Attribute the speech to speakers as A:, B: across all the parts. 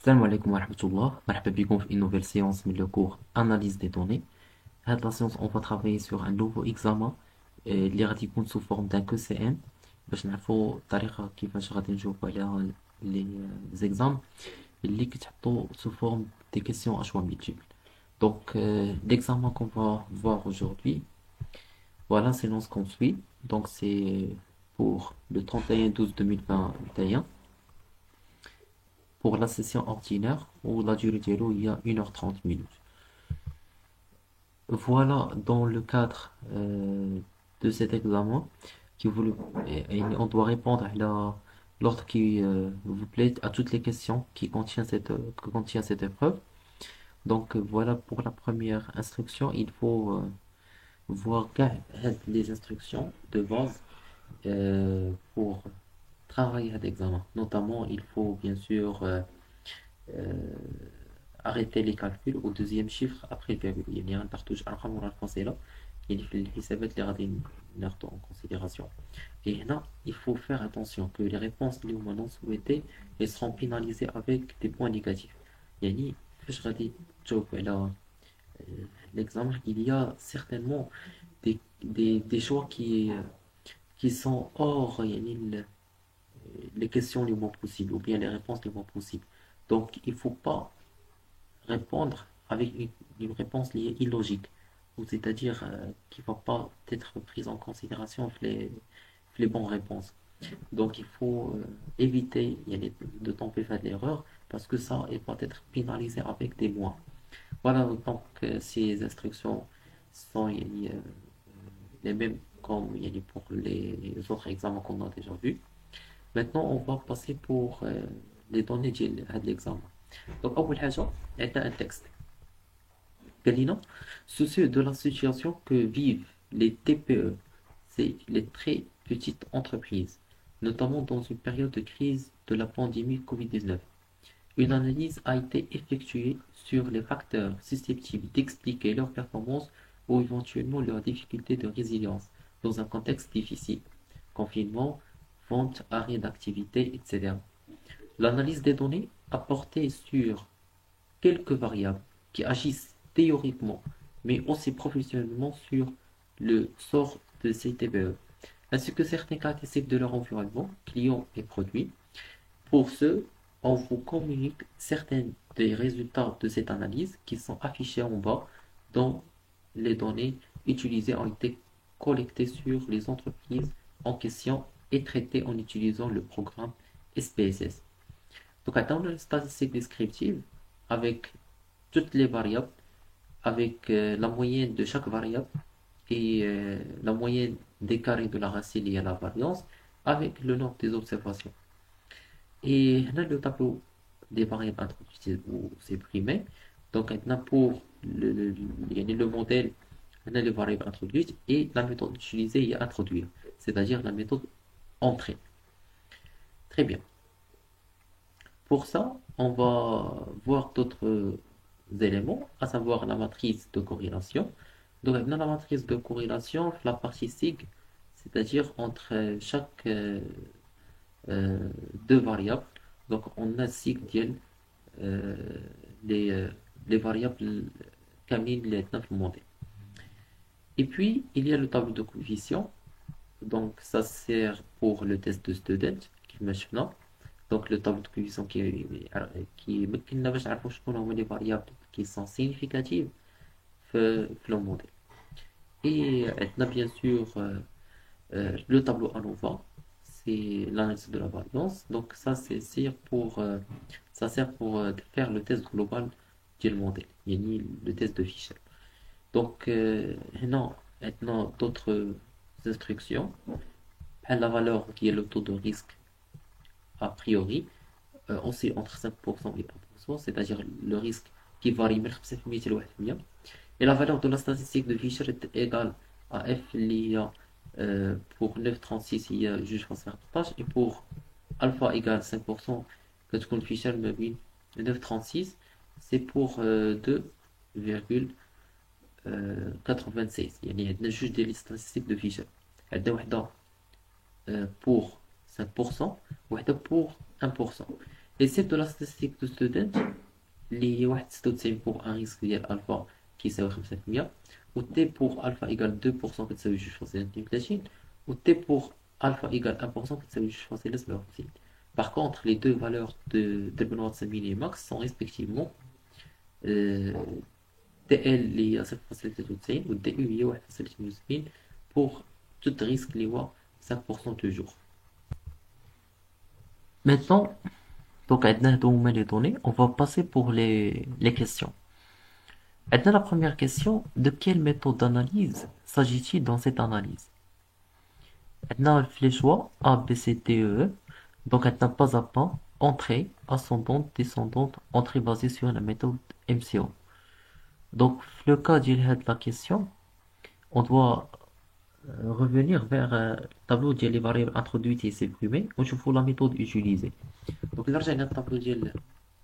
A: Salam alaikum wa rahmatullah. Marhaba bikoum في une nouvelle séance من le cours Analyse des données. Dans la séance, on va travailler sur un nouveau examen اللي غادي يكون sous forme d'un QCM باش نعرفوا الطريقة كيفاش غادي نجاوبوا على les examens اللي كيتحطوا sous forme des questions à choix multiples. Donc, l'examen qu'on va voir aujourd'hui, voilà, c'est l'annonce qu'on suit. Donc, c'est pour le 31/12/2021 pour la session ordinaire où la durée dialogue il y a 1h30 minutes. Voilà, dans le cadre de cet examen, qui vous on doit répondre à l'ordre qui vous plaît à toutes les questions que contient cette épreuve. Donc voilà pour la première instruction, il faut voir les instructions de base pour travailler à l'examen. Notamment, il faut bien sûr euh, arrêter les calculs au deuxième chiffre après le virgule. Il y a un cartouche الرقم ورا الفاصلة يعني في الحسابات اللي غادي ناخدو en considération. Et là, il faut faire attention que les réponses اللي هما non souhaitées elles seront pénalisées avec des points négatifs. يعني فاش غادي تجاوب على l'examen, il y a certainement des choix qui sont hors يعني les questions les moins possibles ou bien les réponses les moins possibles. Donc, il ne faut pas répondre avec une réponse liée illogique, ou c'est-à-dire qui ne va pas être prise en considération les bonnes réponses. Donc il faut éviter de tomber vers l'erreur parce que ça il va être pénalisé avec des mois. Voilà, donc ces instructions sont les mêmes comme pour les autres examens qu'on a déjà vus. Maintenant, on va passer pour les données de l'examen. Donc, أول حاجة عندنا un texte. قال لنا soucieux de la situation que vivent les TPE, c'est les très petites entreprises, notamment dans une période de crise de la pandémie Covid-19. Une analyse a été effectuée sur les facteurs susceptibles d'expliquer leur performance ou éventuellement leurs difficultés de résilience dans un contexte difficile, confinement, vente, arrêt d'activité, etc. L'analyse des données a porté sur quelques variables qui agissent théoriquement, mais aussi professionnellement sur le sort de ces TPE, ainsi que certaines caractéristiques de leur environnement, clients et produits. Pour ce, on vous communique certains des résultats de cette analyse qui sont affichés en bas, dont les données utilisées ont été collectées sur les entreprises en question et traitées en utilisant le programme SPSS. Donc, dans une statistique descriptive avec toutes les variables, avec la moyenne de chaque variable et la moyenne des carrés de la racine liée à la variance, avec le nombre des observations. Et là, le tableau des variables introduites ou supprimées. Donc, maintenant, pour le modèle, on a les variables introduites et la méthode utilisée est introduire, c'est-à-dire la méthode entrée. Très bien. Pour ça, on va voir d'autres éléments, à savoir la matrice de corrélation. Donc, dans la matrice de corrélation, la partie sig, c'est-à-dire entre chaque deux variables. Donc, on a sig ديال les variables كاملين اللي عندنا في الموديل. Et puis, il y a le tableau de coefficients. Donc, ça sert pour le test de student كيما شفنا. Donc, le tableau de coefficients qui يمكننا باش نعرفوا شكون هما les variables qui sont significatives في le modèle. Et عندنا bien sûr le tableau ANOVA, c'est l'analyse de la variance. Donc ça, ça sert pour faire le test global du modèle, yani le test de Fisher. Donc maintenant d'autres instructions. La valeur qui est le taux de risque a priori, on sait entre 5% et 1%, c'est-à-dire le risque qui varie من 5% ل 1%. Et la valeur de la statistique de Fisher est égale à F lié pour 9,36 il y a juge face 14 et pour alpha égale 5% que تكون Fisher ما بين 9,36 c'est pour 2,96 يعني عندنا جوج ديال les statistiques de Fisher عندنا وحده pour 5% وحده pour 1%. Et c'est de la statistique de student اللي واحد 96 pour un risque ديال الفا كيساوي 5% و t pour alpha égale 2% كتساوي 2.32 و t pour alpha égale 1% كتساوي 2.57. Par contre, les deux valeurs de Benoît min et max sont respectivement TL اللي هي 0.93 و DU هي 1.78 pour tout risque اللي هو 5% toujours. Maintenant, donc, عندنا les données, on va passer pour les questions. Maintenant, la première question, de quelle méthode d'analyse s'agit-il dans cette analyse? Maintenant, les choix A, B, C, D, E. Donc, maintenant, pas à pas, entrée, ascendante, descendante, entrée basée sur la méthode MCO. Donc, le cas de la question, on doit revenir vers le tableau des variables introduites et supprimées, où je vois la méthode utilisée. Donc, là, j'ai un tableau de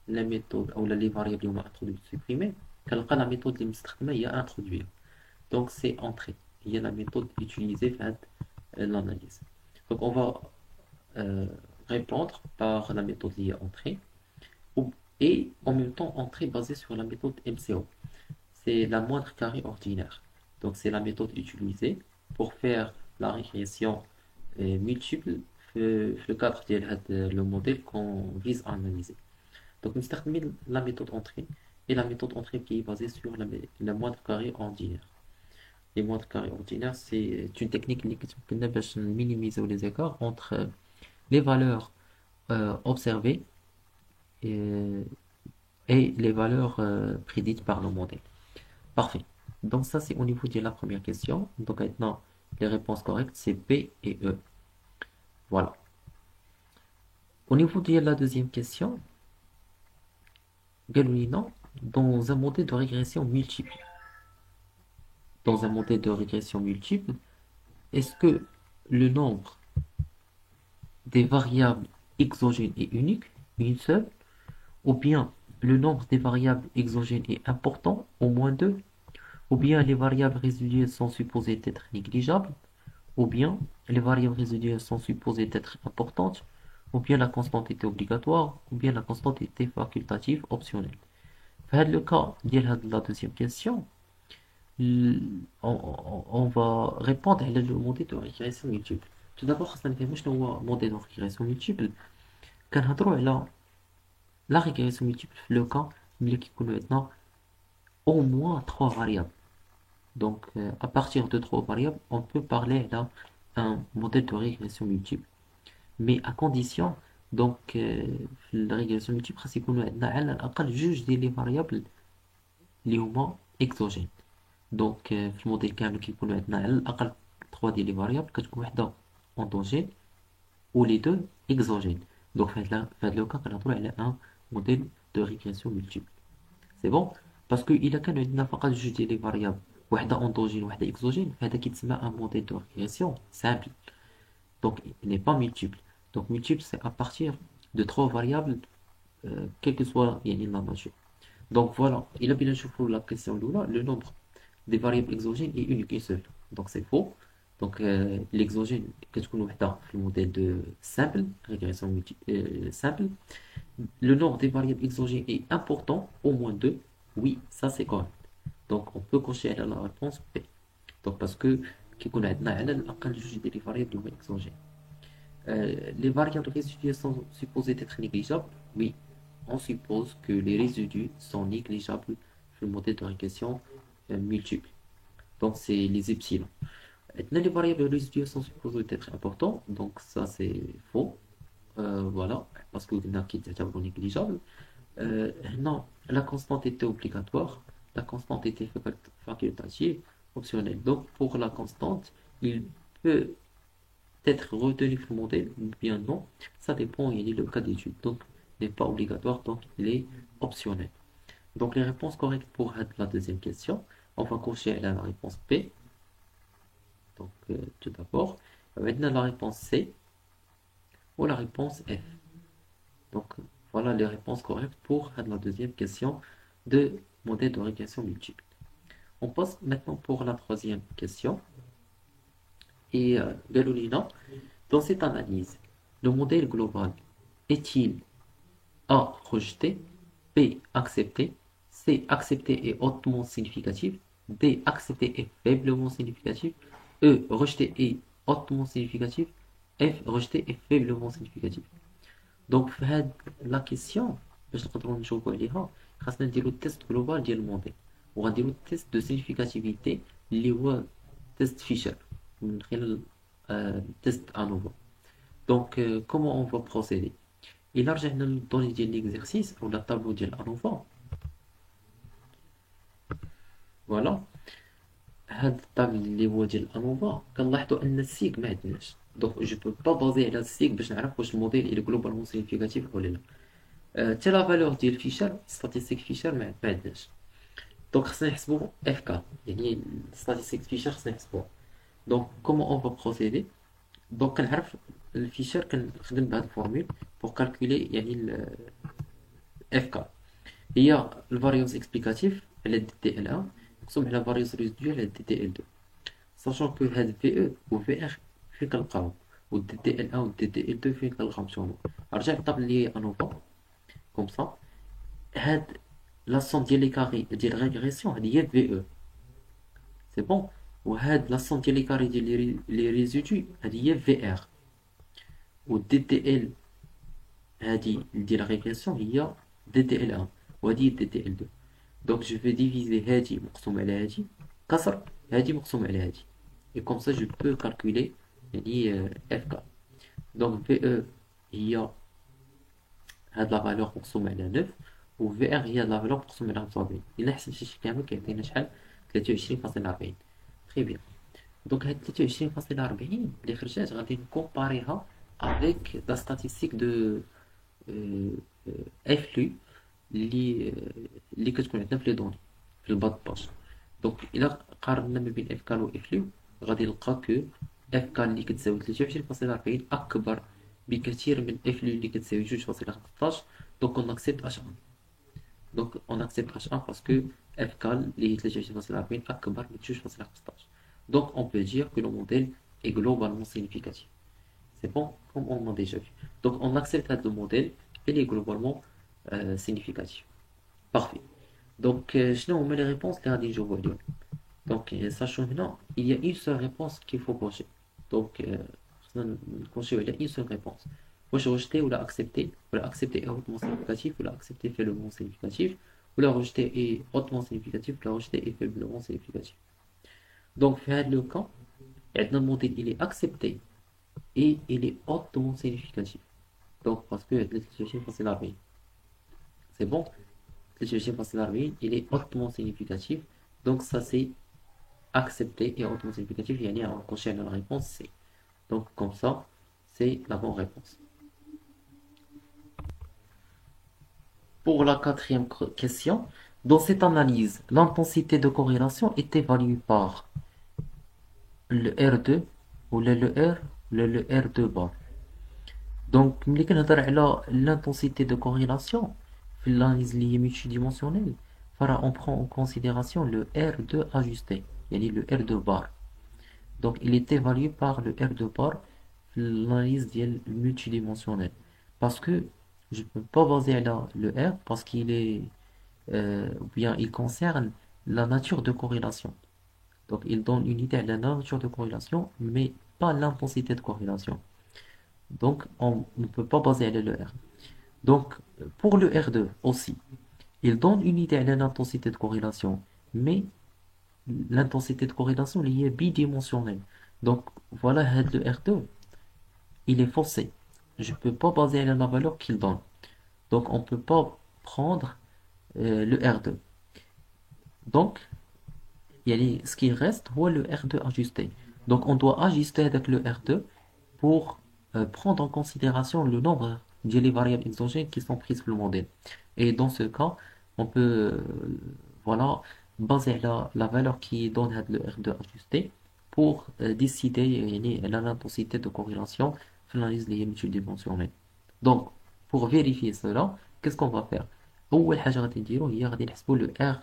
A: la méthode ou les variables introduites et supprimées. كنلقى la méthode اللي مستخدمة هي introduire. Donc, c'est entrée. Il y a la méthode utilisée pour l'analyse. Donc, on va répondre par la méthode liée entrée et en même temps entrée basée sur la méthode MCO. C'est la moindre carré ordinaire. Donc, c'est la méthode utilisée pour faire la régression multiple في le cadre de le modèle qu'on vise à analyser. Donc, nous startons la méthode entrée et la méthode entrée qui est basée sur la moindre carré ordinaire. Les moindres carrés ordinaires, c'est une technique qui permet de minimiser les écarts entre les valeurs observées et, et les valeurs prédites par le modèle. Parfait. Donc ça, c'est au niveau de la première question. Donc maintenant, les réponses correctes, c'est B et E. Voilà. Au niveau de la deuxième question, non, dans un modèle de régression multiple, dans un modèle de régression multiple, est-ce que le nombre des variables exogènes est unique, une seule, ou bien le nombre des variables exogènes est important, au moins deux, ou bien les variables résiduelles sont supposées être négligeables, ou bien les variables résiduelles sont supposées être importantes, ou bien la constante était obligatoire, ou bien la constante était facultative, optionnelle. Dans le cas de la deuxième question, on va répondre à le modèle de régression multiple. Tout d'abord, خاصنا نفهموا شنو هو modèle de régression multiple. كنهضروا على la régression multiple في le cas ملي كيكونوا عندنا au moins trois variables. Donc, à partir de trois variables, on peut parler d'un modèle de régression multiple. Mais à condition, donc, la régression multiple, خاص يكونوا عندنا على الأقل جوج ديال les variables اللي هما exogènes. Donc, في الموديل كامل كيكونوا عندنا على الأقل 3 ديال les variables كتكون وحدة endogène ou les deux exogènes. Donc, في هذا le cas كنهضروا على un modèle de régression multiple. C'est bon? Parce que إلا كانوا عندنا فقط جوج ديال les variables وحدة endogène وحدة exogène فهذا كيتسمى un modèle de régression simple. Donc, il n'est pas multiple. Donc, multiple, c'est à partir de trois variables, quelle que soit la nature. Donc, voilà. Il a bien choisi la question là, le nombre des variables exogènes est unique et seul. Donc, c'est faux. Donc, l'exogène, qu'est-ce qu'on a le modèle de simple, régression simple. Le nombre des variables exogènes est important, au moins deux. Oui, ça c'est correct. Donc, on peut cocher la réponse B. Donc, parce que كيكون عندنا على الأقل جوج ديال les variables اللي هما exogènes. Les variables résiduelles sont supposées être négligeables? Oui, on suppose que les résidus sont négligeables sur le modèle de régression multiple. Donc, c'est les epsilon. Maintenant, les variables résiduelles sont supposées être importantes, donc ça c'est faux. Voilà, parce que y en a qui étaient négligeables. Non, la constante était obligatoire, la constante était facultative, optionnelle. Donc, pour la constante, il peut être retenu le modèle ou bien non, ça dépend, il est le cas d'étude. Donc, il n'est pas obligatoire, donc il est optionnel. Donc, les réponses correctes pour la deuxième question, on va cocher la réponse B. Donc, tout d'abord, maintenant la réponse C ou la réponse F. Donc, voilà les réponses correctes pour la deuxième question de modèle de régression multiple. On passe maintenant pour la troisième question. Et Galolina, dans cette analyse, le modèle global est-il A rejeté, B accepté, C accepté et hautement significatif, D accepté et faiblement significatif, E rejeté et hautement significatif, F rejeté et faiblement significatif. Donc في هاد لا كيسيون باش نقدروا نجاوبوا عليها خاصنا نديرو التيست جلوبال ديال الموديل وغنديرو التيست دو سينيفيكاتيفيتي اللي هو تيست فيشر من خلال تيست انوفو. دونك كومون اون فا بروسيدي الا رجعنا للدوني ديال ليكزيرسيس ولا الطابلو ديال انوفا. فوالا هاد الطابل اللي هو ديال انوفا كنلاحظوا ان السيك ما عندناش دونك جو بو با بازي على السيك باش نعرف واش الموديل الى جلوبالمون سينيفيكاتيف ولا لا. حتى لا فالور ديال فيشر ستاتيستيك فيشر ما عندناش دونك خصنا نحسبو اف كا يعني ستاتيستيك فيشر خصنا نحسبوها. دونك كومون اون فا بروسيدي. دونك كنعرف الفيشر كنخدم بهاد الفورمول بور كالكولي يعني اف كا هي الفاريونس اكسبليكاتيف على دي تي ال 1 مقسوم على فاريونس ريزيدوال على دي تي ال 2 ساشون كو هاد في او و في ار فين كنلقاو و دي تي ال 1 و دي تي ال 2 فين كنلقاوهم. رجع للطابل اللي هي انوفا كوم سا هاد لا سوم ديال لي كاري ديال ريغريسيون هادي هي في او سي بون وهاد لا سوم ديال لي كاري ديال لي ريزيدو هادي هي في ار و دي تي ال هادي ديال ريغريسيون هي دي تي ال 1 وهادي هي دي تي ال 2. دونك جو في ديفيزي هادي مقسوم على هادي كسر هادي مقسوم على هادي et comme ça je peux calculer يعني FK. donc VE هي هاد لا فالور مقسوم على 9 و VR هي لا فالور مقسوم على 45 إلا حسبت شي كامل كيعطينا شحال 23.40. تري بيان. دونك هاد 23.40 اللي خرجات غادي نكومباريها افيك لا ستاتيستيك دو افلو اللي كتكون عندنا في لي دوني في الباد باج. دونك الا قارنا ما بين اف كال و افلو غادي نلقى كو اف كال اللي كتساوي 23.40 اكبر بكثير من افلو اللي كتساوي 2.15. دونك اون اكسبت اش 1. دونك اون اكسبت اش 1 باسكو اف كال اللي هي 23.40 اكبر من 2.15. دونك اون بو دير كو لو موديل est globalement significatif. C'est bon, comme on l'a déjà vu. Donc on accepte le modèle, il est globalement significatif. Parfait. Donc, sinon, on met les réponses là des jours. Donc, sachant maintenant, il y a une seule réponse qu'il faut cocher. Donc, cocher, il y a une seule réponse. Moi, je rejeter ou l'accepter. Ou l'accepter est hautement significatif, ou l'accepter faiblement significatif. Ou la rejeter est hautement significatif, ou la rejeter est faiblement significatif. Donc, faire le cas, et le modèle, il est accepté et il est hautement significatif. Donc, parce que le c'est la vie. C'est bon? Le c'est la vie, il est hautement significatif. Donc, ça, c'est accepté et hautement significatif. Il y a un coché la réponse C. Donc, comme ça, c'est la bonne réponse. Pour la quatrième question, dans cette analyse, l'intensité de corrélation est évaluée par le R2 ou le R, le R2 bar. Donc, ملي كنهضر على l'intensité de corrélation في l'analyse اللي هي multidimensionnelle فراه on prend en considération le R2 ajusté يعني le R2 bar. Donc il est évalué par le R2 bar في l'analyse ديال multidimensionnelle parce que je peux pas baser على le R parce qu'il est ou bien il concerne la nature de corrélation. Donc il donne une idée de la nature de corrélation mais pas l'intensité de corrélation. Donc, on ne peut pas baser le R. Donc, pour le R2 aussi, il donne une idée de l'intensité de corrélation, mais l'intensité de corrélation est bidimensionnelle. Donc, voilà, le R2, il est faussé. Je ne peux pas baser la valeur qu'il donne. Donc, on ne peut pas prendre le R2. Donc, ce qui reste, c'est le R2 ajusté. Donc, on doit ajuster avec le R2 pour prendre en considération le nombre de variables exogènes qui sont prises pour le modèle. Et dans ce cas, on peut voilà, baser la valeur qui donne le R2 ajusté pour décider l'intensité de corrélation في l'analyse des multidimensionnelle. Donc, pour vérifier cela, qu'est-ce qu'on va faire? أول حاجة غادي نديرو هي غادي نحسبو le R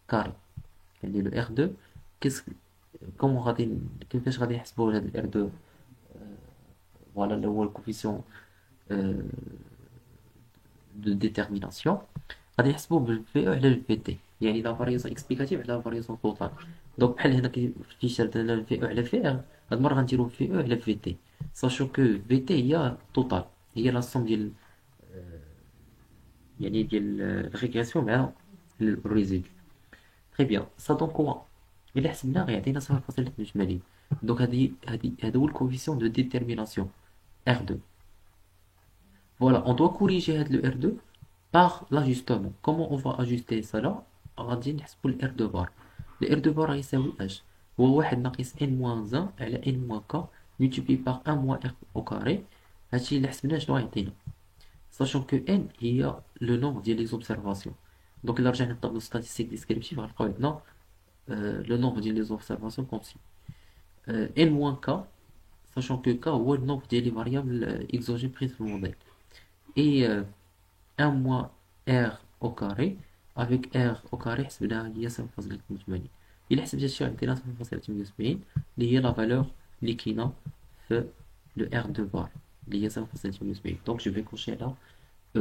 A: carré. يعني le R2 qu'est-ce comment غادي كيفاش غادي نحسبو هذا ال R2 voilà le coefficient de détermination غادي نحسبوا بالفي او على الفي تي يعني لا فاريزون اكسبليكاتيف على لا فاريزون توتال دونك بحال هنا في الفيشر ديالنا الفي او على في ار هاد المره غنديرو في او على في تي ساشو كو في تي هي توتال هي لا سوم ديال يعني ديال الريغريسيون مع الريزيدو تري بيان سا دونك هو الا حسبنا غيعطينا 0.82 دونك هذا هو الكوفيسيون دو ديترميناسيون R2 voilà on doit corriger هاد le R2 par l'ajustement comment on va ajuster cela غادي نحسبوا ال R2 بار ال R2 بار غيساوي اش هو واحد ناقص n moins 1 على n moins k multiplié par 1 moins r au carré هادشي اللي حسبناه شنو غيعطينا sachant que n هي le nombre ديال les observations donc إلا رجعنا للطابلو statistique descriptif غنلقاو عندنا le nombre ديال les observations comme suit n moins k sachant que k هو le nombre ديال les variables exogènes prises في الموديل et 1 moins r au carré avec r au carré حسبناها هي 0.88 إلا حسبت هادشي غيعطينا 0.78 اللي هي لا فالور اللي كاينة في le R2 bar اللي هي 0.78 donc je vais cocher là E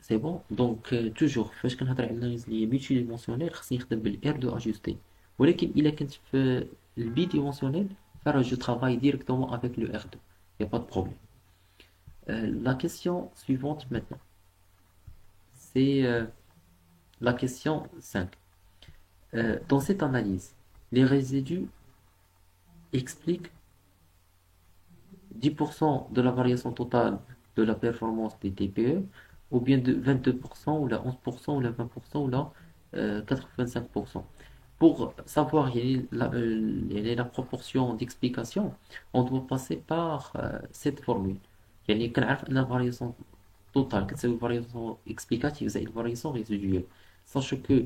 A: c'est bon donc toujours فاش كنهضر على الاناليز اللي هي ميتي ديمونسيونيل خصني نخدم بالار دو اجوستي ولكن الا كنت في البي ديمونسيونيل فراه جو travaille directement avec le R2 y a pas de problème la question suivante maintenant c'est la question 5 dans cette analyse les résidus expliquent 10% de la variation totale de la performance des TPE, ou bien de 22%, ou la 11%, ou la 20%, ou la 85%. Pour savoir la proportion d'explication, on doit passer par cette formule. يعني كنعرف أن la variation totale كتساوي variation explicative زائد variation résiduelle. Sachant que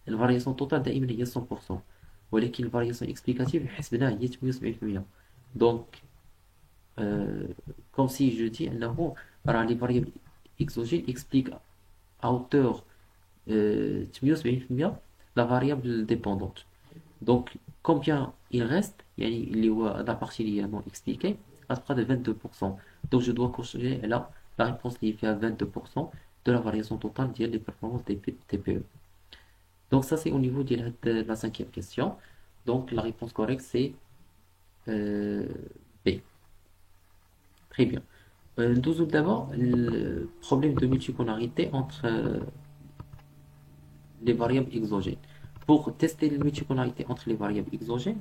A: la variation totale دائما هي 100%. ولكن الفارياسيون اكسبليكاتيف حسبناها هي 78% دونك comme si je dis أنه راه les variables exogènes expliquent à hauteur 78% la variable dépendante donc combien il reste يعني اللي هو la partie اللي هي non expliquée غتبقى de 22% donc je dois cocher là la réponse اللي فيها 22% de la variation totale ديال les performances des TPE. Donc ça c'est au niveau de la cinquième question. Donc la réponse correcte c'est B. Très bien. Nous d'abord le problème de multipolarité entre les variables exogènes. Pour tester la multipolarité entre les variables exogènes,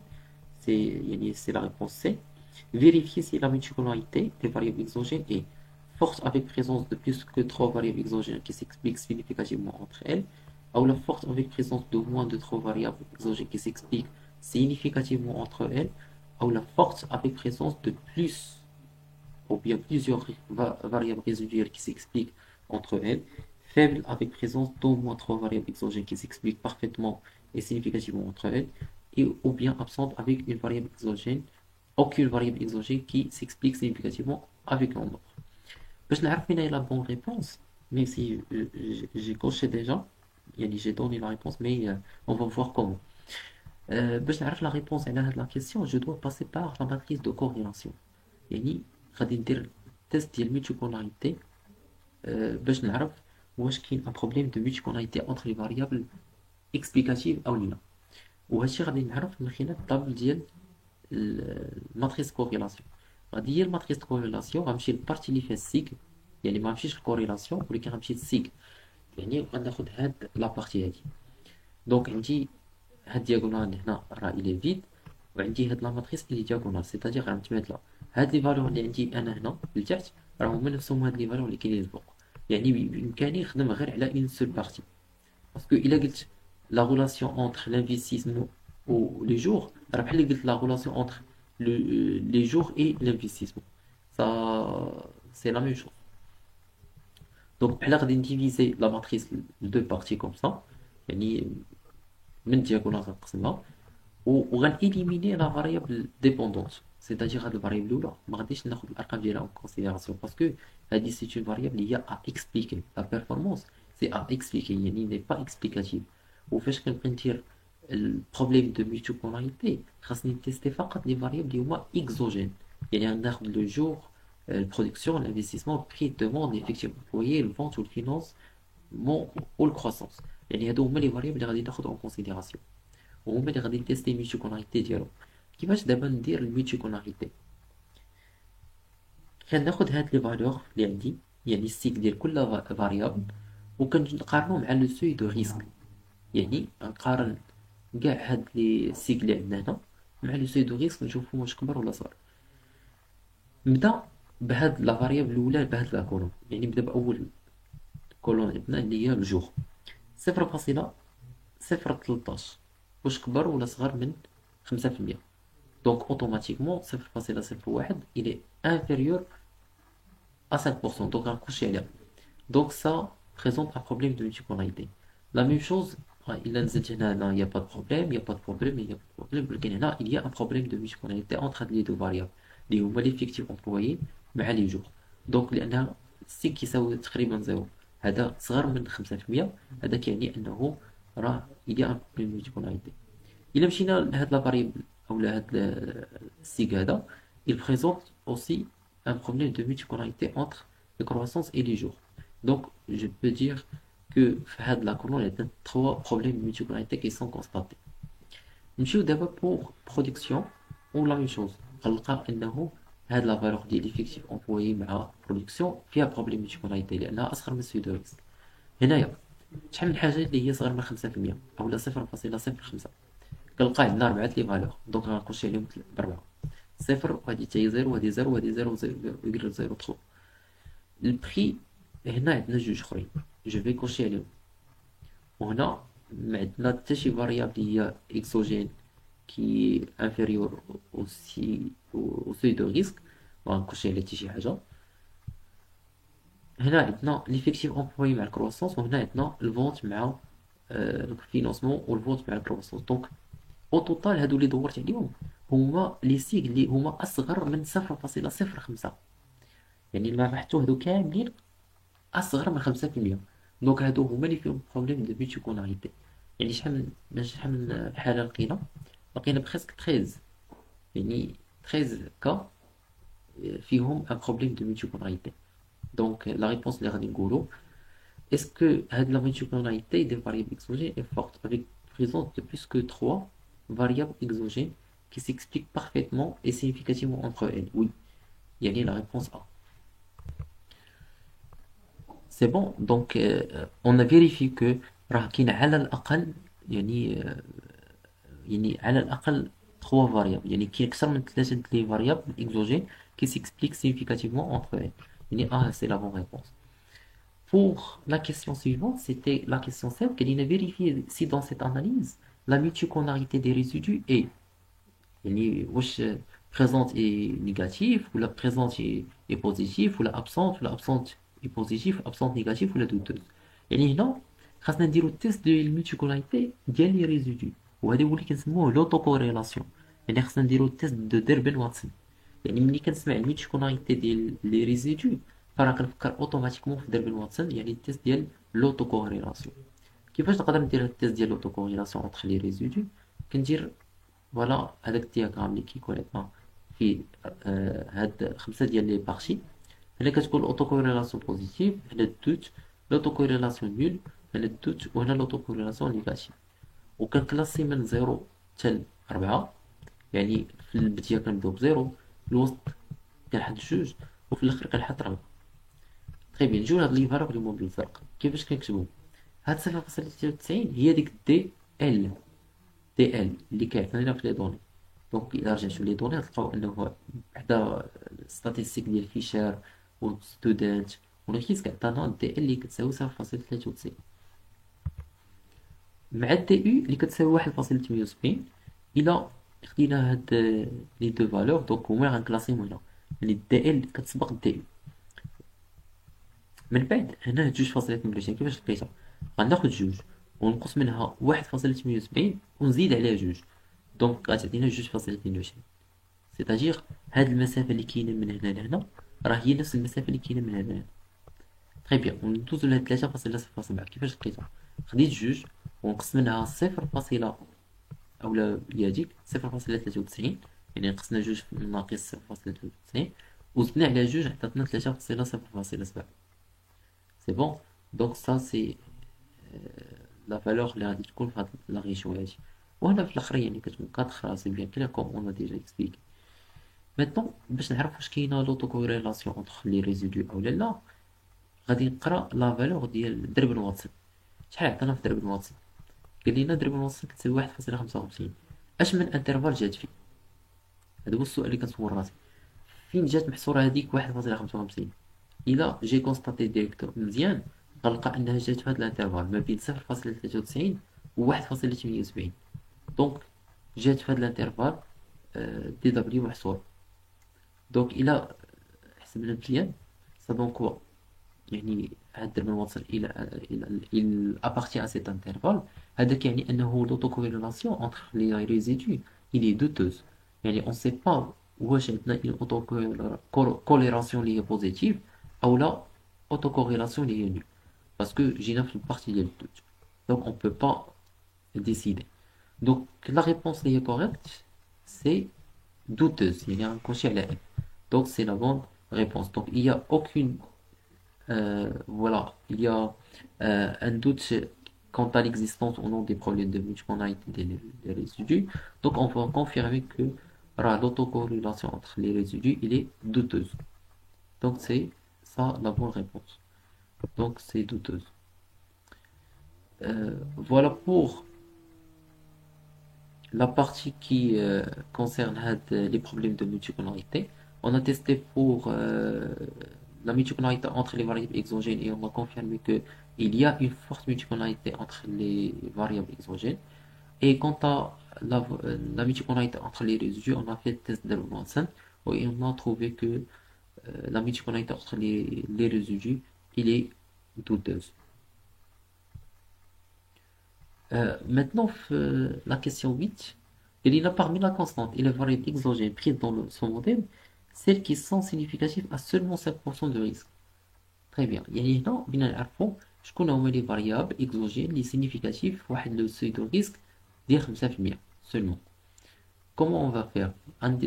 A: c'est la réponse C. Vérifier si la multipolarité des variables exogènes est forte avec présence de plus que 3 variables exogènes qui s'expliquent significativement entre elles, ou la forte avec présence de moins de 3 variables exogènes qui s'expliquent significativement entre elles, ou la forte avec présence de plus ou bien plusieurs variables résiduelles qui s'expliquent entre elles, faible avec présence d'au moins 3 variables exogènes qui s'expliquent parfaitement et significativement entre elles, et ou bien absente avec une variable exogène, aucune variable exogène qui s'explique significativement avec un nombre. باش نعرف فين هي la bonne réponse, même si j'ai coché déjà, j'ai donné la réponse, mais on va voir comment. باش نعرف la réponse على هاد la question, je dois passer par la matrice de corrélation. يعني غادي ندير test ديال multipolarité باش نعرف واش كاين un problème de multipolarité entre les variables explicatives أو لا. وهادشي غادي نعرف من خلال الطابل ديال الماتريس كوريلاسيون. غادي هي الماتريس كوريلاسيون غنمشي للبارتي اللي فيها السيك يعني ما نمشيش للكوريلاسيون ولكن غنمشي للسيك يعني غناخد هاد لابارتي هادي دونك عندي هاد دياغونال هنا راه الي فيد وعندي هاد لا ماتريس اللي دياغونال سيتادير غنتمادلا هاد لي فالور اللي عندي انا هنا لتحت راهم هما نفسهم هاد لي فالور اللي كاينين الفوق يعني بامكاني نخدم غير على اون سول بارتي باسكو الا قلت لا ريلاسيون اونتر لانفيستيسمون و لي جور راه بحال اللي قلت لا ريلاسيون اونتر les jours et l'investissement. Ça, c'est la même chose. Donc, on va diviser la matrice en deux parties comme ça. يعني من diagonale غنقسمها وغنإليميني la variable dépendante. C'est-à-dire هاد الفاريبل الأولى ما غاديش ناخد الأرقام ديالها en considération parce que هادي c'est une variable اللي هي à expliquer. La performance c'est à expliquer يعني n'est pas explicative. وفاش كنبغي ندير البروبليم دو ميتوبولاريتي خاصني نتيستي فقط لي فاريابل اللي هما اكزوجين يعني غناخد لو جور البرودكسيون, l'investissement, le prix, demande, l'effectif employé, le vente ou le financement ou le croissance. يعني هادو هما لي فاريابل اللي غادي ناخذ اون كونسيديراسيون, وهما اللي غادي نتيستي الميتيكوناليتي ديالو. كيفاش دابا ندير الميتيكوناليتي؟ كناخذ هاد لي فالور اللي عندي, يعني السيك ديال كل فاريابل, وكنقارنو مع لو سوي دو ريسك. يعني نقارن كاع هاد لي سيك اللي عندنا هنا مع لو سوي دو ريسك, نشوفو واش كبر ولا صغر. نبدا بهاد لا فاريابل الاولى, بهاد لا كولوم. يعني نبدا باول كولوم عندنا اللي هي الجوغ, 0.013, واش كبر ولا صغر من 5%. دونك اوتوماتيكمون 0.01 il est inférieur à 5%, donc غنخشي عليها. Donc ça présente un problème de multipolarité. La même chose, il a il n'y a pas de problème, il n'y a pas de problème, il n'y a pas de problème. Il y a un problème de multipolarité entre les deux variables اللي هما l'effectif employé مع les jours. Donc لأنها سي كيساوي تقريبا زيرو, هذا صغر من 5%, هذا كيعني أنه راه il y a un problème de multipolarité. إلا مشينا لهاد لا فاريبل أو لهاد السيك هذا, il présente aussi un problème de multipolarité entre les croissances et les jours. Donc, je peux dire que في la colonne, il y a trois problèmes de multipolarité qui sont constatés. نمشيو دابا pour production, ou la même chose. غنلقى أنه هاد لا فالور ديال l'effectif employé مع production فيها بروبليم ميتيكوناليتي لأنها أصغر من سوي دو ريسك. هنايا شحال من حاجة اللي هي صغر من 5% أو 0.05, كنلقى عندنا 4 لي فالور, دونك غنخشي عليهم بربعة, صفر وهادي تاهي زيرو وهادي زيرو وهادي زيرو ويكرل زيرو تخو. البري هنا عندنا جوج اخرين, جو في كوشي عليهم, وهنا ما عندنا حتى شي فاريابل اللي هي اكسوجين كي انفيريور او سي او سوي دو ريسك, ما غنكوشي على حتى شي حاجه. هنا عندنا ليفيكتيف امبلوي مع الكرواسونس, وهنا عندنا الفونت مع الفينونسمون والفونت مع الكرواسونس. دونك او توتال هادو اللي دورت عليهم هما لي سيغ اللي هما اصغر من 0.05, يعني ما لاحظتو هادو كاملين اصغر من 5%. دونك هادو هما اللي فيهم بروبليم دو ميتيكوناليتي. يعني شحال من حاله لقينا بريسك 13, يعني 13 كا فيهم ان بروبليم دو ميتيكوناليتي. دونك لا ريبونس اللي غادي نقولو, est-ce que la multipolarité des variables exogènes est forte avec présence de plus que 3 variables exogènes qui s'expliquent parfaitement et significativement entre elles? Oui, il y a la réponse A. C'est bon, donc on a vérifié que راه كاين على الأقل يعني على الأقل 3 variables, يعني كاين أكثر من 3 لي variables exogènes qui s'expliquent significativement entre elles. يعني A c'est la bonne réponse. Pour la question suivante, c'était la question 7, qu'elle a vérifié si dans cette analyse, la multicollarité des résidus est يعني واش présente est négative, ou la présente est positive, ou la absente est positive, absente négative, ou la douteuse. يعني هنا خاصنا نديرو التيست ديال الميتيكولاريتي ديال لي ريزيدو, وهذا هو اللي كنسموه لوطو كوريلاسيون. يعني خاصنا نديرو التيست دو ديربن واتسون. يعني ملي كنسمع الميتيكولاريتي ديال لي ريزيدو فراه كنفكر اوتوماتيكمون في ديربن واتسون, يعني التيست ديال لوطو كوريلاسيون. كيفاش نقدر ندير التيست ديال لوطو كوريلاسيون اونتر لي ريزيدو؟ كندير فوالا هذاك الدياغرام اللي كيكون عندنا فيه هاد 5 ديال لي بارتي. هنا كتكون الاوتو كوريلاسيون بوزيتيف, هنا الدوت, لوطو كوريلاسيون نول, هنا الدوت, وهنا لوطو كوريلاسيون نيجاتيف. وكنكلاسي من 0 حتى 4, يعني في البداية كنبداو بزيرو, في الوسط كنحط 2, وفي الاخر كنحط 4. طيب نجيو لهاد لي فالور اللي هما بالزرق. كيفاش كنكتبو؟ هاد 0.93 هي ديك دي ال اللي كيعطينا في لي دوني. دونك الا رجعتو لي دوني غتلقاو انه حدا ستاتيستيك ديال فيشر و ستودنت ولكن كيعطينا دي ال اللي كتساوي 0.93 مع دي يو اللي كتساوي 1.78. الا خدينا هاد لي دو فالور دونك هما غنكلاسيهم هنا, يعني دي ال كتسبق دي يو. من بعد هنا 2.82 كيفاش لقيتها؟ غناخد 2 ونقص منها 1.78 ونزيد عليها 2, دونك غتعطينا 2.22. سيتاجير هاد المسافة اللي كاينة من هنا لهنا راه هي نفس المسافة اللي كاينة من هنا لهنا. طيب بيان, وندوزو لهاد 3.07. كيفاش لقيتها؟ خديت 2 ونقص منها 0. اولا هي هاديك 0.93, يعني نقصنا 2 ناقص 0.93 وزدنا على جوج عطاتنا 3.0.7. سي بون. دونك سا سي لا فالور اللي غادي تكون في هاد لا ريجيون هادي. وهنا في الاخر يعني كتكون 4 سي بيان كلير كوم اون ديجا اكسبليكي. ميتون باش نعرف واش كاينه لوطو كوريلاسيون اونتر لي ريزيدو او لا، غادي نقرا لا فالور ديال درب الواتساب. شحال عطانا في درب الواتساب؟ قال لنا درب الواتساب كتساوي 1.55. اش من انترفال جات فيه؟ هذا هو السؤال اللي كنسول راسي. فين جات محصوره هذيك 1.55؟ الا جي كونستاتي ديريكتور مزيان غنلقى انها جات في هذا الانترفال ما بين 0.93 و 1.78. دونك جات في هذا الانترفال دي دبليو محصور. دونك الا حسبنا مزيان سا دونك كوا يعني هاد الدرب الموصل الى ابارتي ا سيت انترفال. هذا كيعني انه لوتوكوريلاسيون انتر لي ريزيدو الي دوتوز. يعني اون سي با واش عندنا اون اوتوكوريلاسيون اللي هي بوزيتيف او لا اوتوكوريلاسيون اللي هي نول، باسكو جينا في البارتي ديال الدوت. دونك اون بو با décider. Donc la réponse qui est correcte, c'est douteuse. Il y a un coché à la F. Donc c'est la bonne réponse. Donc il n'y a aucune... voilà, il y a un doute quant à l'existence ou non des problèmes de multipolarité des résidus. Donc on va confirmer que l'autocorrélation entre les résidus, il est douteuse. Donc c'est ça la bonne réponse. Donc c'est douteuse. Voilà pour la partie qui concerne les problèmes de multipolarité. On a testé pour la multipolarité entre les variables exogènes et on a confirmé qu'il y a une forte multipolarité entre les variables exogènes. Et quant à la multipolarité entre les résidus, on a fait le test de Robinson et on a trouvé que la multipolarité entre les résidus, il est douteuse. Maintenant, la question 8, il y a parmi la constante et les variables exogènes prises dans son modèle, celles qui sont significatives à seulement 5% de risque. Très bien. يعني هنا بنا نعرفوا شكون هما les variables exogènes اللي significatifs واحد لو seuil de risque ديال 5% seulement. Comment on va faire?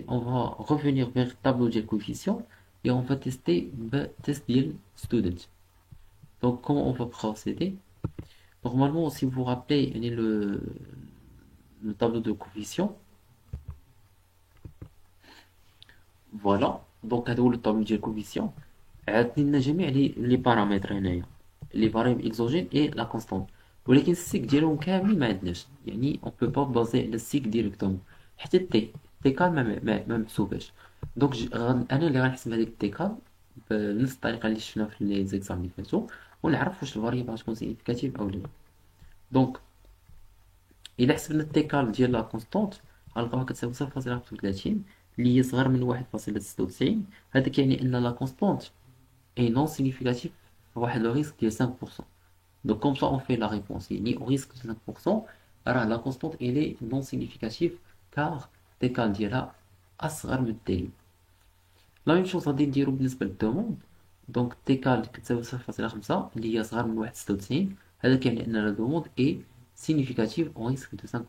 A: On va revenir vers le tableau de coefficients et on va tester le test ديال student. Donc comment on va procéder? Normalement, si vous vous rappelez, le tableau de coefficients, voilà. Donc, هذا هو le tableau de coefficients. عطينا جميع les paramètres هنايا les variables exogènes et la constante. ولكن السيك ديالهم كاملين ما عندناش، يعني on peut pas baser على السيك ديريكتومون. حتى التي كال ما محسوباش. دونك انا اللي غنحسب هذيك التي كال بنفس الطريقه اللي شفنا في لي زيكزام اللي فاتوا، ونعرف واش الفاريابل غتكون سيغنيفيكاتيف او لا. دونك الا حسبنا التيكال ديال لا كونستانت غنلقاوها كتساوي 0.35 اللي هي صغر من 1.96. هذا كيعني ان لا كونستانت اي نون سيغنيفيكاتيف فواحد لو ريسك ديال 5%. دونك كوم سا اون في لا ريبونس يعني او ريسك ديال 5% راه لا كونستانت الي نون سيغنيفيكاتيف كار التيكال ديالها اصغر من التالي. لا ميم شوز غادي نديرو بالنسبه للدوموند. دونك التيكال كتساوي 0.5 اللي هي صغر من 1.96. هذا كيعني ان لا دوموند اي significative au risque de 5%.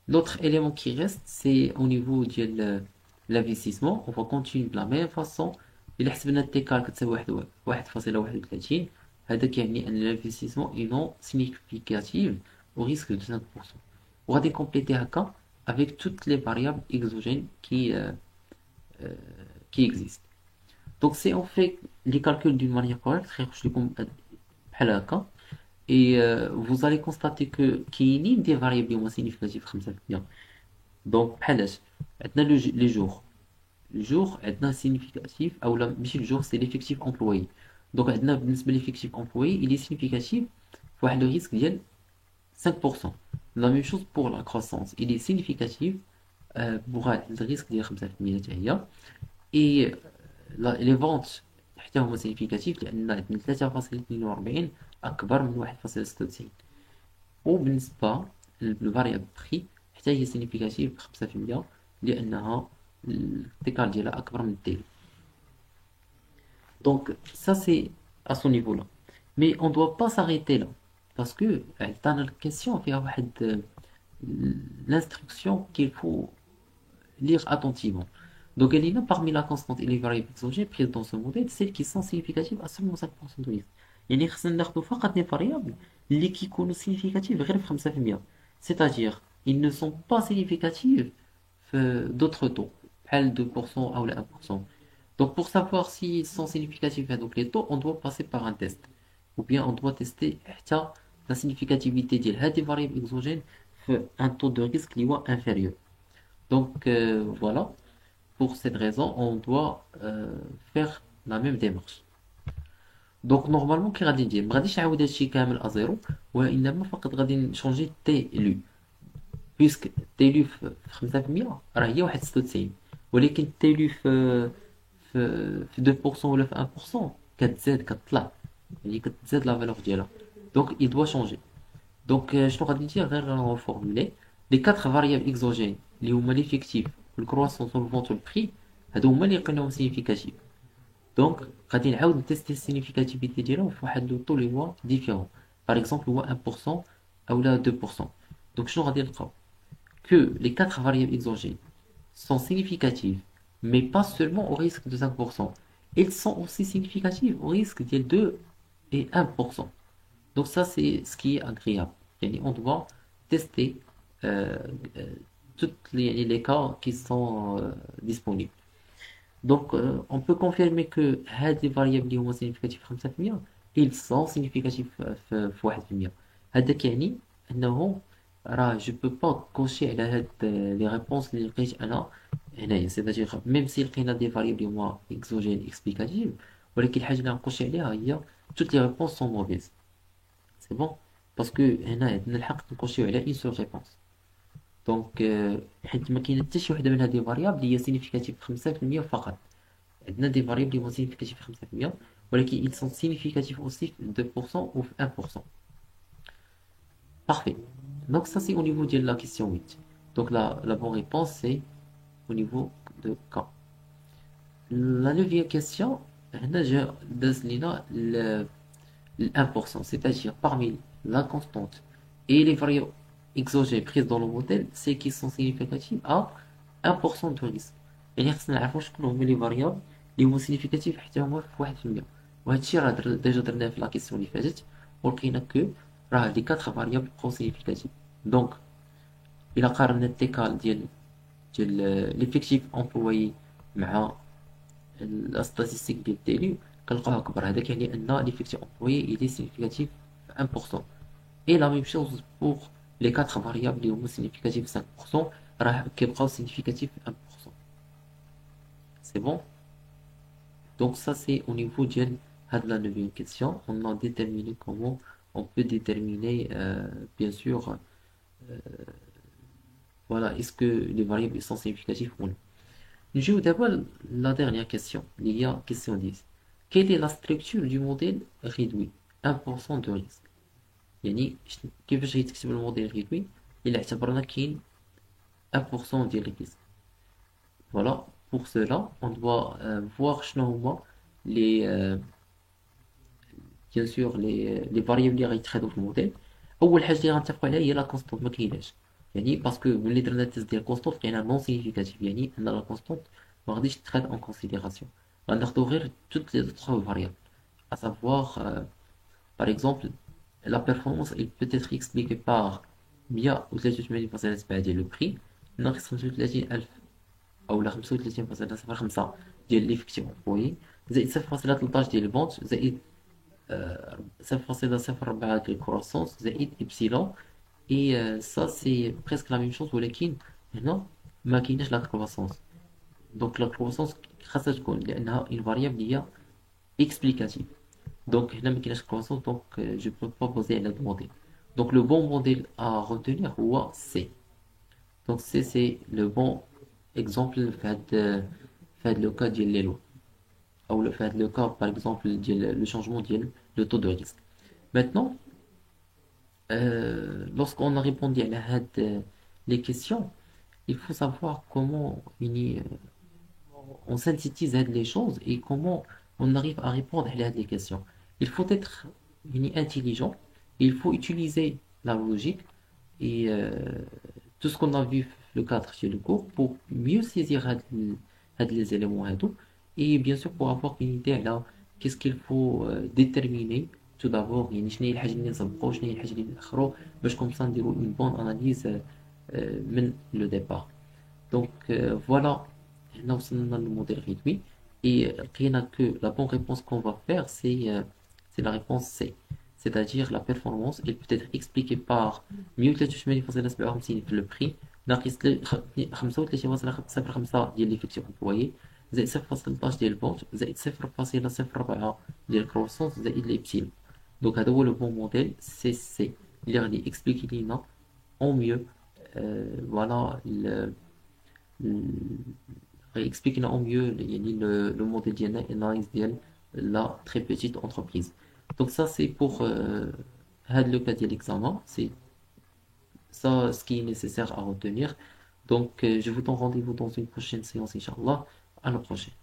A: L'autre élément qui reste, c'est au niveau de l'investissement. On va continuer de la même façon. Il حسبنا التيكال كتساوي 1.31. هذا كيعني ان l'investissement est non significatif au risque de 5%. وغادي compléter هكا avec toutes les variables exogènes qui existent. Donc si on fait les calculs d'une manière correcte, غيخرج لكم بحال هكا. Et vous allez constater que qu'il y a des variables significatives 5%. Donc بحالاش عندنا les jours. Le jour عندنا significatif او لا ماشي le jour c'est l'effectif employé. Donc عندنا بالنسبه للeffectif employé il est significatif فواحد le risque ديال 5%. La même chose pour la croissance, il est significatif pour le risque ديال 5% حتى هي. Et les ventes حتى هما significatif لان عندنا 3.42 أكبر من 1.96. وبالنسبة للفاريابل بري حتى هي سينيفيكاتيف ب5% لأنها التيكال ديالها أكبر من التالي. Donc ça c'est à ce niveau-là. Mais on ne doit pas s'arrêter là. Parce que dans la question, il y a l'instruction qu'il faut lire attentivement. Donc, il y a parmi la constante et les variables exogènes prises dans ce modèle, celles qui sont significatives à seulement 5% de risque. يعني خصنا ناخدو فقط les variables اللي كيكونوا significatives غير في 5%. C'est-à-dire, ils ne sont pas significatives d'autres taux, بحال 2% ou 1%. Donc, pour savoir s'ils sont significatifs donc les taux, on doit passer par un test. Ou bien on doit tester حتى la significativité ديال هاد les variables exogènes في un taux de risque qui est inférieur. Donc, voilà. Pour cette raison, on doit faire la même démarche. Donc normalement كي غادي ندير ما غاديش نعاود هادشي كامل ازيرو وانما فقط غادي نشونجي تي لو بيسك تي لو في 5% راه هي واحد 96 ولكن تي لو في 2% ولا في 1% كتزاد كتطلع يعني كتزاد لا فالور ديالها دونك il doit changer دونك شنو غادي ندير غير غنفورمولي لي 4 فاريابل اكزوجين اللي هما ليفيكتيف والكرواسونس والفونت والبري هادو هما اللي يقينوهم سينيفيكاتيف دونك غادي نعاود نتيستي السينيفيكاتيفيتي ديالهم في واحد لو طو اللي هو ديفيرون باغ اكزومبل هو 1% اولا 2% دونك شنو غادي نلقاو que les 4 variables exogènes sont significatives mais pas seulement au risque de 5%, elles sont aussi significatives au risque de 2 et 1%. Donc ça c'est ce qui est agréable. يعني on doit tester euh, tous les cas qui sont disponibles. Donc, on peut confirmer que هاد les variables اللي هما significatifs 5% ils sont significatifs في 1%. هذا كيعني أنه راه je peux pas cocher على هاد les réponses اللي لقيت أنا هنايا c'est-à-dire même si لقينا des variables اللي هما exogènes explicatifs ولكن الحاجة اللي غنكوشي عليها هي toutes les réponses sont mauvaises. C'est bon parce que هنا عندنا الحق نكوشيو على une seule réponse. دونك حيت ما كاين حتى شي وحده من هاد لي فاريابل اللي هي significative 5% فقط عندنا دي فاريبل اللي هما significatifs في 5% ولكن ils sont significatifs aussi في 2% ou في 1%. Parfait. Donc ça c'est au niveau de la question 8. Donc la bonne réponse c'est au niveau de K. La neuvième question, هنا جا داز لينا ال 1%, c'est-à-dire parmi la constante et les variables exogènes prises dans le modèle, c'est qui sont significatives à 1% de risque. يعني خصنا نعرفوا شكون هما لي فاريابل اللي هما سينيفيكاتيف حتى هما في 1%. وهذا الشيء راه ديجا درناه في لا كيسيون اللي فاتت ولقينا كو راه لي 4 فاريابل بقاو سينيفيكاتيف. دونك الى قارنا التيكال ديال ليفيكتيف امبلويي مع لا ستاتيستيك ديال تيلي كنلقاوها كبر. هذا كيعني ان ليفيكتيف امبلويي إلي سينيفيكاتيف في 1%. اي لا ميم شوز بوغ لي 4 فاريابل اللي هما سينيفيكاتيف في 5% راه كيبقاو سينيفيكاتيف في 1%. C'est bon? Donc ça c'est au niveau de la neuvième question. On a déterminé comment on peut déterminer bien sûr voilà est-ce que les variables sont significatives ou non. Je vais d'abord la dernière question. Il y a question 10. Quelle est la structure du modèle réduit 1% de risque. يعني كيفاش غيتكتب الموديل réduit إلا اعتبرنا كاين 1% ديال الريسك. Voilà, pour cela, on doit voir les, euh, bien sûr les variables اللي غيتخادو في الموديل. اول حاجه اللي غنتفقوا عليها هي لا كونستانت ما كايناش يعني باسكو ملي درنا التيست ديال كونستانت لقينا نون سيغنيفيكاتيف يعني ان لا كونستانت ما غاديش تتخاد اون كونسيديراسيون غناخدو غير توت لي اوتر فاريابل à savoir par exemple la performance il peut être expliquée par 183.7 ديال لو بري ناقص 35,000 اولا 35.05 ديال ليفيكتيف امبلوي زائد 0.13 ديال البونت زائد 0.04 ديال الكروسونس زائد إبسيلون. Et ça c'est presque la même chose ولكن هنا ما كايناش لا كروسونس. دونك لا كروسونس خاصها تكون لانها une variable اللي هي explicative. دونك هنا ما كايناش كروسونس دونك je peux pas poser على هاد الموديل. Donc le bon modèle à retenir هو C. Donc C c'est le bon exemple في هاد لو كا ديال لي لو او في هاد لو كا par exemple ديال لو شونجمون ديال لو taux de risque. Maintenant lorsqu'on a répondu à les questions, il faut savoir comment on synthétise les choses et comment on arrive à répondre à les questions. Il faut être intelligent, il faut utiliser la logique et tout ce qu'on a vu le cadre chez le cours pour mieux saisir هاد les éléments هادو. Et bien sûr pour avoir une idée على qu'est-ce qu'il faut déterminer tout d'abord يعني شنو هي الحاجة اللي نسبقو شنو هي الحاجة اللي نأخرو باش comme ça نديرو une bonne analyse من le départ. Donc voilà, هنا وصلنا للموديل rythmique et لقينا que la bonne réponse qu'on va faire c'est la réponse C. C'est-à-dire la performance elle peut être expliquée par 183.57 في البري ناقص 35.05 ديال ليفيكتيف امبلويي زائد 0.13 ديال الفونت زائد 0.04 ديال الكروسونس زائد الابسيلون. دونك هذا هو لو بون موديل سي سي اللي غادي اكسبليكي لينا اون ميو فوالا expliquer au mieux le modèle d'analyse de la très petite entreprise. Donc ça c'est pour le cas de l'examen, c'est ça ce qui est nécessaire à retenir. Donc je vous donne rendez-vous dans une prochaine séance, Inch'Allah. À la prochaine.